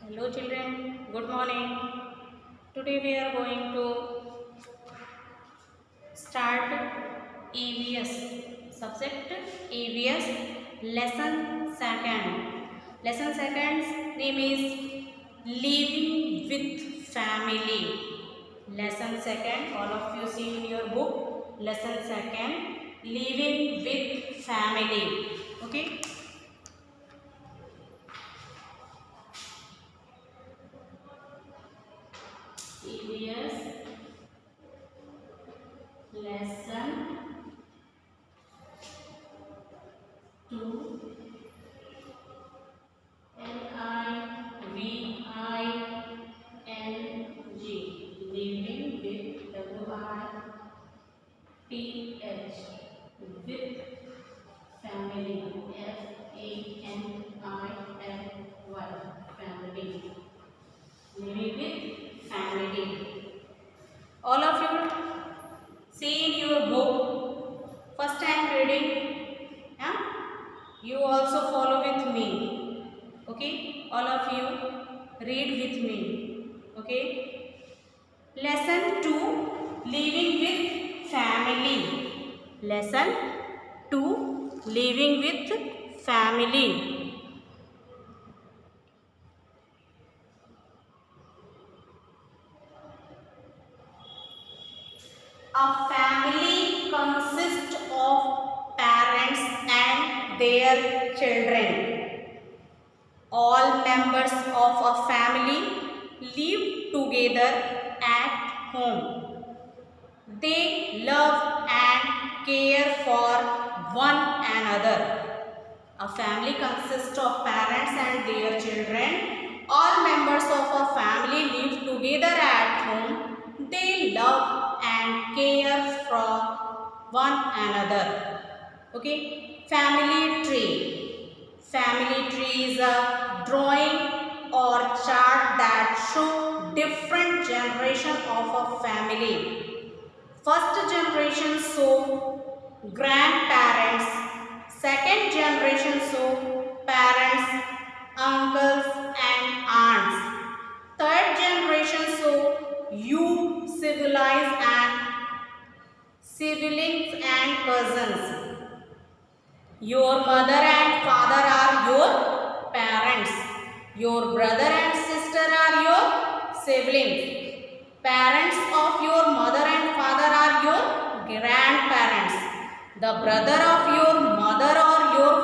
Hello children, good morning. Today we are going to start EVS subject EVS lesson second. Lesson second's name is living with family. Lesson second, all of you see in your book. Lesson second, living with family. Okay. EVS lesson 2 LIVING living with WITH with family FAMILY family living with family. All of you see in your book first time reading. Yeah? You also follow with me. Okay, all of you read with me. Okay, lesson 2 living with family. Lesson 2 living with family. A family consists of parents and their children. All members of a family live together at home. They love and care for one another. A family consists of parents and their children. All members of a family live together at home. They love and care for one another. Okay, family tree. Family tree is a drawing or chart that show different generation of a family. First generation show grandparents, second generation show parents, uncles and aunts, third generation show you siblings and cousins. Your mother and father are your parents. Your brother and sister are your siblings. Parents of your mother and father are your grandparents. The brother of your mother or your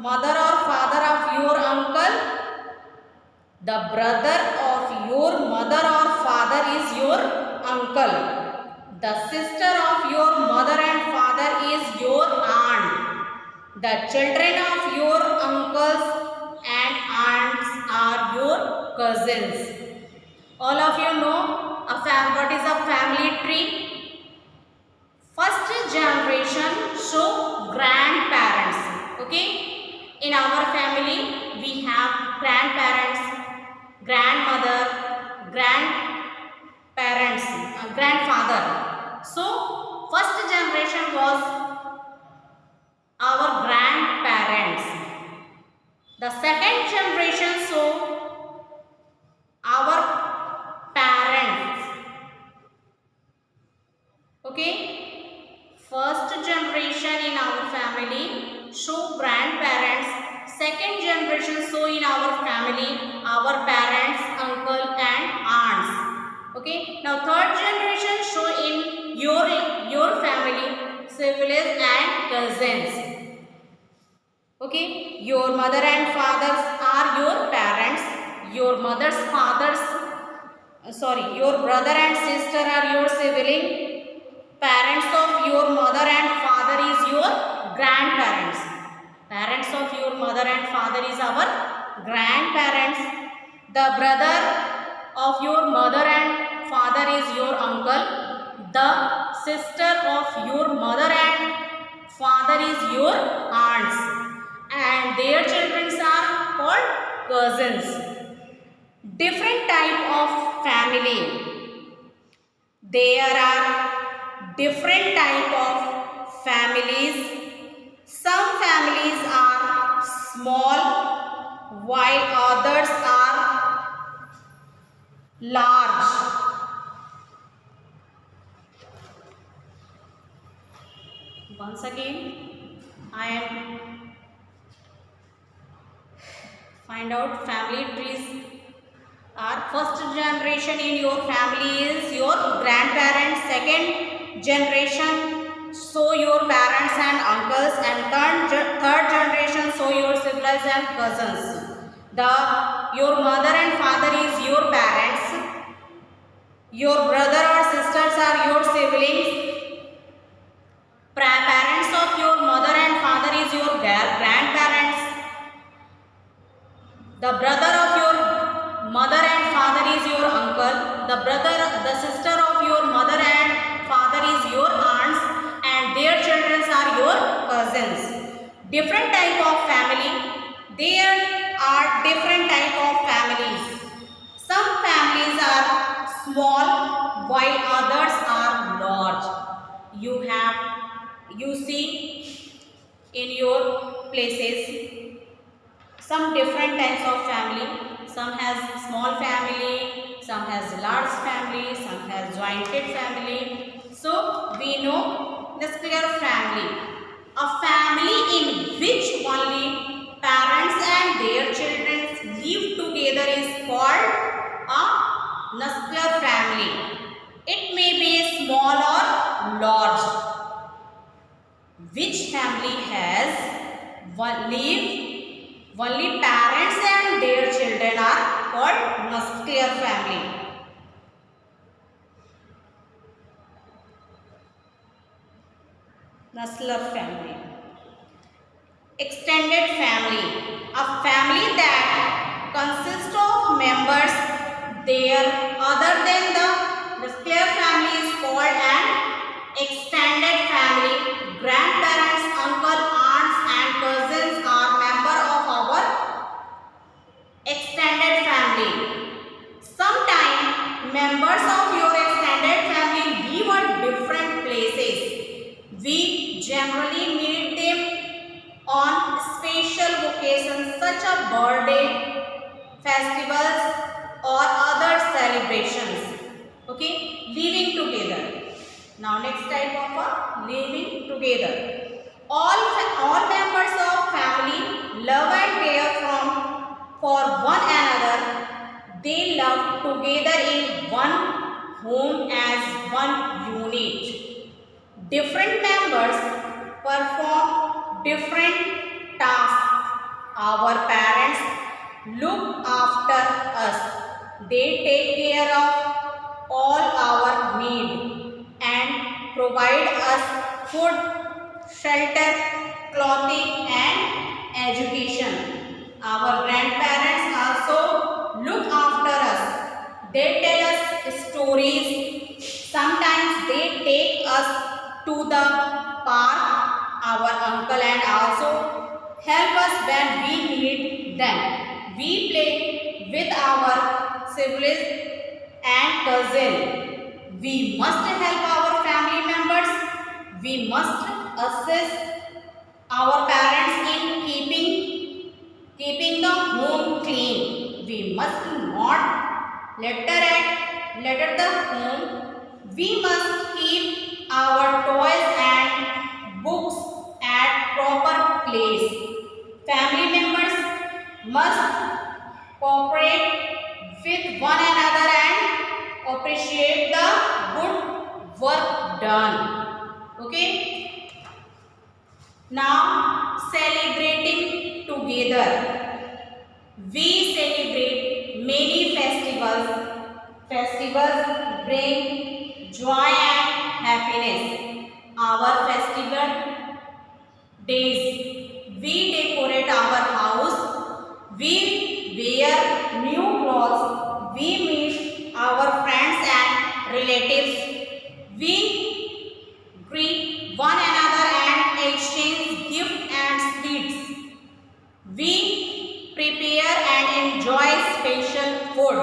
mother or father of your uncle. The brother of your mother or father is your uncle. The sister of your mother and father is your aunt. The children of your uncles and aunts are your cousins. All of you know what is a family tree? First generation show grandparents. Okay, in our family we have grandparents, grandmother, grandfather. So first generation was our grandparents. The second generation show our parents. Okay, first generation in our family show grandparents, second generation show in our family our parents, uncle and aunts. Okay, now third generation show in your family siblings and cousins. Okay, your mother and fathers are your parents. Your mother's fathers, your brother and sister are your sibling. Parents of your mother and father is your grandparents. Parents of your mother and father is our grandparents. The brother of your mother and father is your uncle. The sister of your mother and father is your aunts. And their children are called cousins. Different type of family. There are different type of families. Some families are small while others are large. Once again, I am find out family trees are first generation in your family is your grandparents, second generation so your parents and uncles, and third generation so your siblings and cousins. Your mother and father is your parents, your brother or sisters are your siblings, parents of your mother and father is your grandparents, the brother of your mother and father is your uncle, the sister of your mother and father is your aunts, and their children are your cousins. Different type of family. There are different type of families. Some families are small while others are large. You see in your places some different types of family. Some has small family, some has large family, some has jointed family. So we know nuclear family, a family in which only parents and their children live together is called a nuclear family. It may be small or large. Which family has only parents and their children are called nuclear family. Nuclear family. Extended family. A family that consists of members there other than the nuclear family is called an extended family. Grandparents, uncle, aunts and cousins are members of our extended family. Sometimes members of your extended family live at different places. We generally meet them on special occasions such as birthday, festivals or other celebrations. Okay, living together. Now next type of a living together. All members of family love and care for one another. They love together in one home as one unit. Different members perform different tasks. Our parents look after us. They take care of all our needs and provide us food, shelter, clothing and education. Our grandparents also look after us. They tell us stories. Sometimes they take us to the park. Our uncle and also help us when we need them. We play with our siblings and cousins. We must help our family members. We must assist our parents in keeping the home clean. We must not litter the home. We must keep our toys and books at proper place. Family members must cooperate with one another and appreciate the good work done. Okay. Now celebrating together. We celebrate many festivals. Festivals bring joy and happiness. Our festival days, we decorate our house. We wear new clothes. We meet our friends and relatives. We greet one another and exchange gifts and sweets. We prepare and enjoy special food.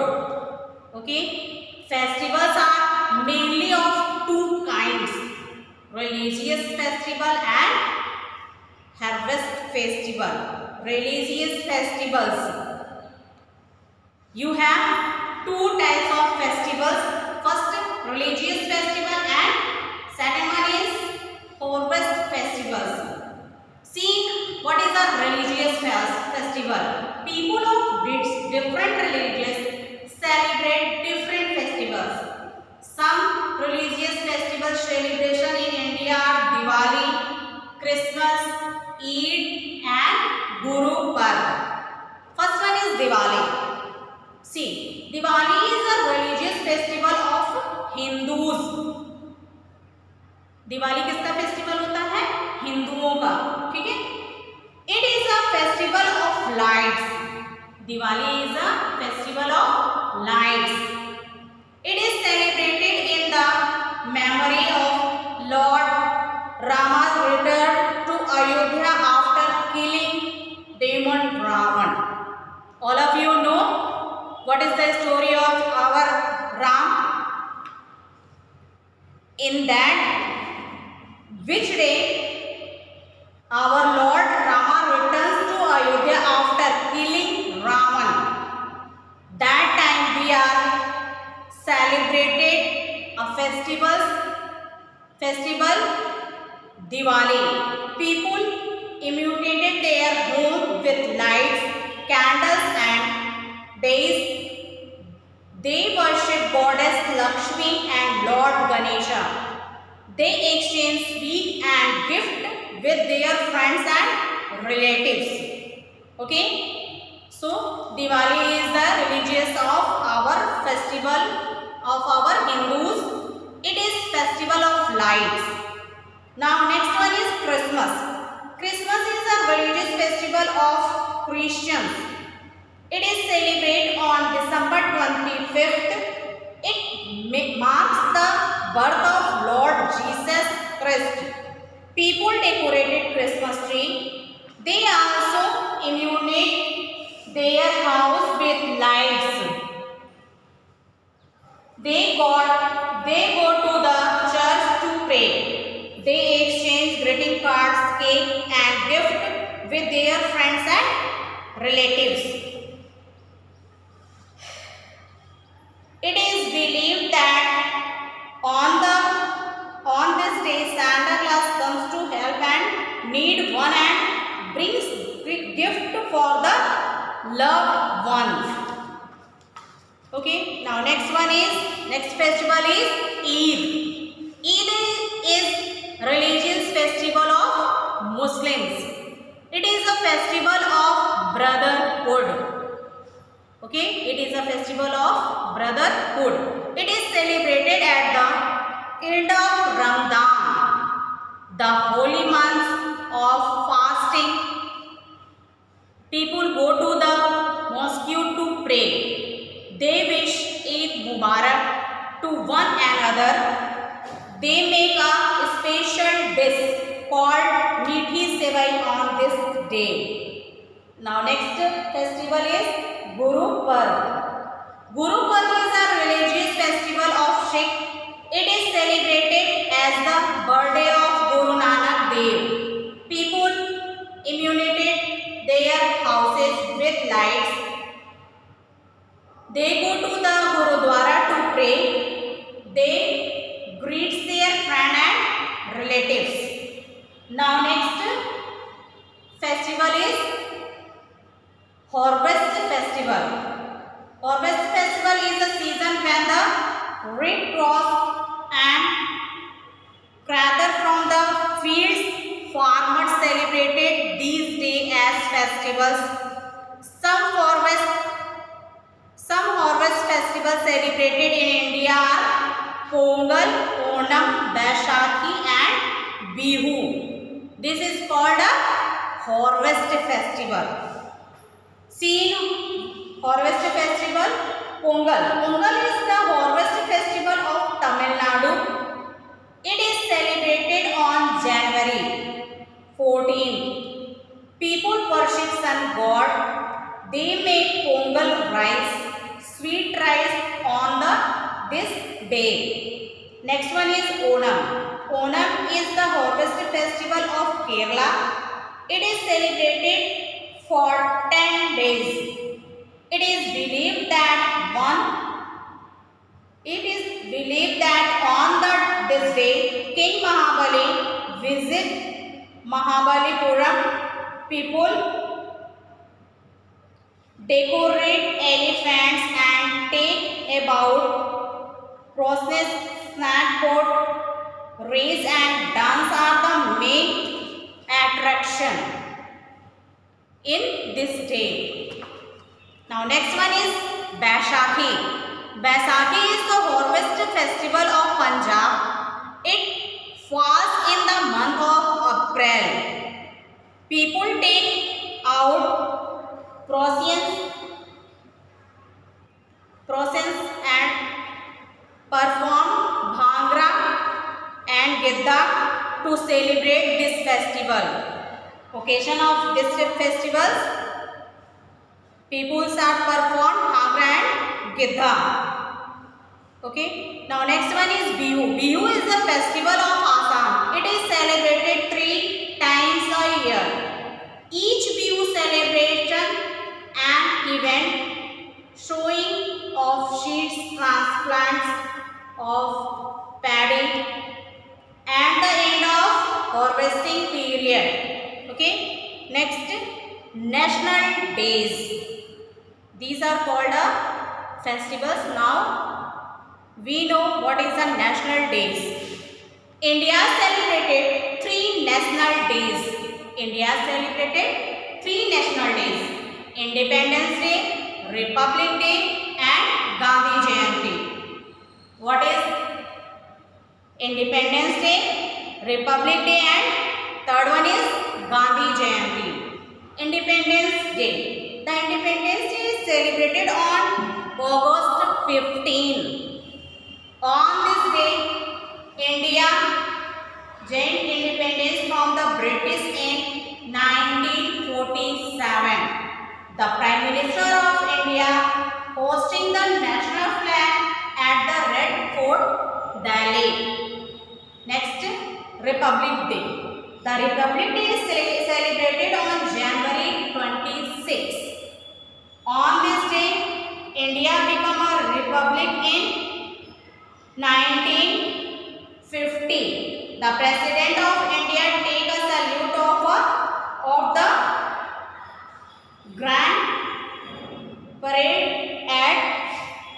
Okay, festivals are mainly of two kinds: religious festival and harvest festival. Religious festivals. You have two types of festivals. First, religious festival and second one is harvest festivals. See, what is a religious festival? People of different religions celebrate different festivals. Some religious festival celebration in India are Diwali, Christmas, Eid and Guru Parv. First one is Diwali. See, Diwali is a religious festival of Hindus. Diwali किसका festival होता है? हिंदुओं का, ठीक है। It is a festival of lights. Diwali is a festival of lights. It is celebrated in the memory of lord Rama's return to Ayodhya after killing demon Ravan. All of you know what is the story of our Ram? In that which day our Lord Rama returns to Ayodhya after killing Ravan. That time we are celebrated a festival Diwali. People illuminated their home with lights, candles and days. They worship goddess Lakshmi and Lord Ganesha. They exchange sweet and gift with their friends and relatives. Okay, so Diwali is the religious of our festival of our Hindus. It is festival of lights. Now next one is Christmas. Christmas is a religious festival of Christians. It is celebrated on December 25th. It marks the birth of Lord Jesus Christ. People decorated Christmas tree. They also illuminate their house with lights. They go to the church to pray. They exchange greeting cards, cake and gift with their friends and relatives. It is believed that on this day Santa Claus comes to help and need one and brings gift for the loved ones. Okay, now next festival is Eid. Eid is religious festival of Muslims. It is a festival of brotherhood. Okay, it is a festival of brotherhood. It is celebrated at the end of Ramadan, the holy month of fasting. People go to the mosque to pray. They wish Eid Mubarak to one another. They make a special dish called Meethi Sevai on this day. Now next festival is Guru Parv. Guru Parv is a religious festival of Sikh. It is celebrated as the birthday of Guru Nanak Dev. People illuminated their houses with lights. They go to the Gurudwara to pray. They greet their friends and relatives. Now next festival is Harvest Festival. Harvest Festival is the season when the red cross and gather from the fields. Farmers celebrated these days as festivals. Some harvest festivals celebrated in India are Pongal, Onam, Baishakhi and Bihu. This is called a harvest festival. See, harvest festival Pongal. Pongal is the harvest festival of Tamil Nadu. It is celebrated on January 14th. People worship sun god. They make Pongal rice, sweet rice on this day. Next one is Onam. Onam is the harvest festival of Kerala. It is celebrated for 10 days. It is believed that one believe that on this day, King Mahabali visit Mahabalipuram. People decorate elephants and take about process, snack boat, race and dance are the main attraction in this day. Now next one is Baisakhi. Baisakhi is the harvest festival of Punjab. It falls in the month of April. People take out processions and perform bhangra and gidda to celebrate this festival. Occasion of this festivals, people start perform bhangra and gidda. Okay. Now next one is Bihu. Bihu is the festival of Assam. It is celebrated 3 times a year. Each Bihu celebration an event showing of seeds, transplants of paddy and the end of harvesting period. Okay. Next, national days. These are called festivals. Now we know what is the national days. India celebrated 3 national days. India celebrated 3 national days. Independence Day, Republic Day and Gandhi Jayanti. What is Independence Day, Republic Day and third one is Gandhi Jayanti. Independence Day. The Independence Day is celebrated on August 15. On this day, India gained independence from the British in 1947. The Prime Minister of India hosting the national flag at the Red Fort, Delhi. Next, Republic Day. The Republic Day is celebrated on January 26. On this day, India became a republic in 1950. The President of India take a salute of the Grand Parade at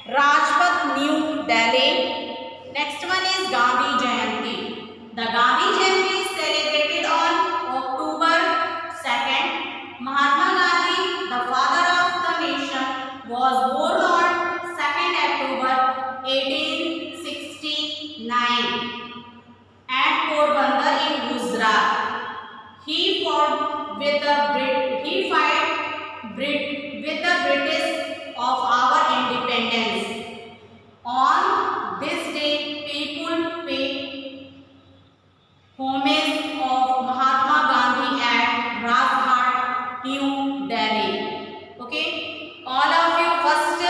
Rajpath, New Delhi. Next one is Gandhi Jayanti. The Gandhi Jayanti is celebrated on October 2nd. Mahatma Gandhi, the father of the nation, was born on 2nd October 1869 at Porbandar in Gujarat. He fought with the British of our independence. On this day, people pay homage of Mahatma Gandhi at Rajghat, New Delhi. Okay, all of you first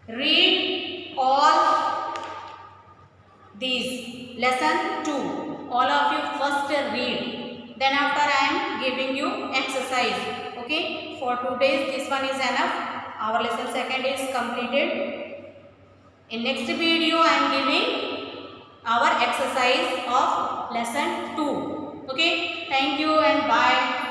read all these lesson 2. All of you first read. Then after I am giving you exercise. Okay. For 2 days this one is enough. Our lesson 2nd is completed. In next video I am giving our exercise of lesson 2. Okay. Thank you and bye.